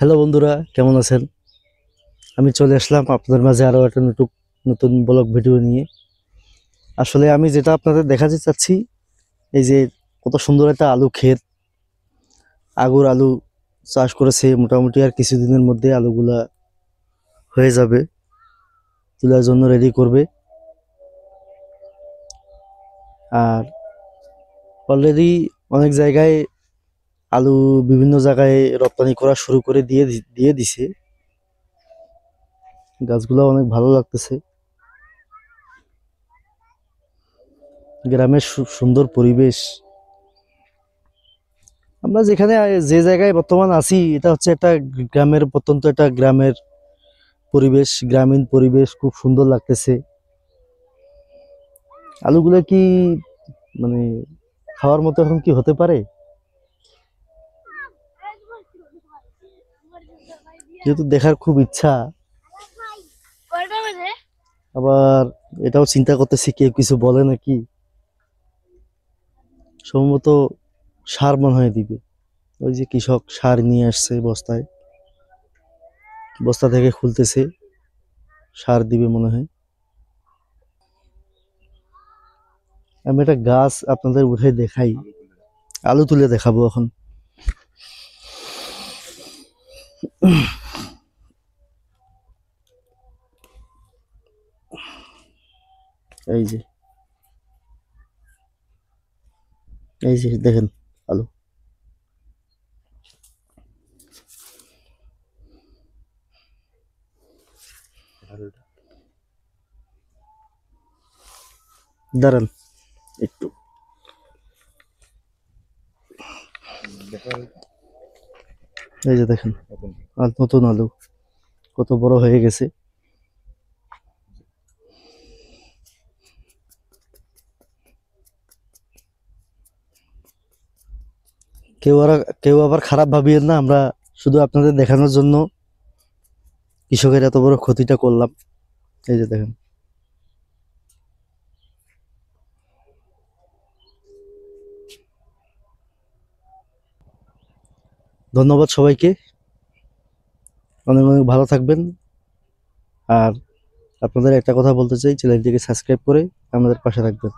Hello বন্ধুরা, কেমন আছেন? আমি চলে আসলাম আপনাদের মাঝে আরও একটা নতুন ব্লগ ভিডিও নিয়ে। আসলে আমি যেটা আপনাদের দেখাতে চাচ্ছি, এই যে কত সুন্দর একটা আলু ক্ষেত, আগুর আলু চাষ করেছে। মোটামুটি আর কিছুদিনের মধ্যে আলুগুলা হয়ে যাবে, তোলার জন্য রেডি করবে। আর অলরেডি অনেক জায়গায় আলু বিভিন্ন জায়গায় রপ্তানি করা শুরু করে দিয়ে দিছে। গাছগুলো অনেক ভালো লাগতেছে। গ্রামের সুন্দর পরিবেশ। আমরা যে জায়গায় বর্তমান আছি, এটা হচ্ছে একটা গ্রামের, প্রত্যন্ত একটা গ্রামের পরিবেশ, গ্রামীণ পরিবেশ, খুব সুন্দর লাগতেছে। আলুগুলো কি মানে খাওয়ার মতো এখন কি হতে পারে? যেহেতু দেখার খুব ইচ্ছা, আবার এটাও চিন্তা করতেছি কেউ কিছু বলে নাকি। সম্ভবত সার মনে হয় দিবে। ওই যে কৃষক সার নিয়ে আসছে বস্তায়, বস্তা থেকে খুলতেছে, সার দিবে মনে হয়। আমি একটা গাছ আপনাদের উঠে দেখাই, আলু তুলে দেখাবো এখন। এই যে এই যে দেখেন আলু। দাঁড়ান একটু, এই যে দেখেন আর নতুন আলু কত বড় হয়ে গেছে। কেউ আবার খারাপ ভাবিয়েন না, আমরা শুধু আপনাদের দেখানোর জন্য কৃষকের এত বড় ক্ষতিটা করলাম। এই যে দেখেন। ধন্যবাদ সবাইকে, অনেক অনেক ভালো থাকবেন। আর আপনাদের একটা কথা বলতে চাই, চ্যানেলটিকে সাবস্ক্রাইব করে আমাদের পাশে থাকবেন।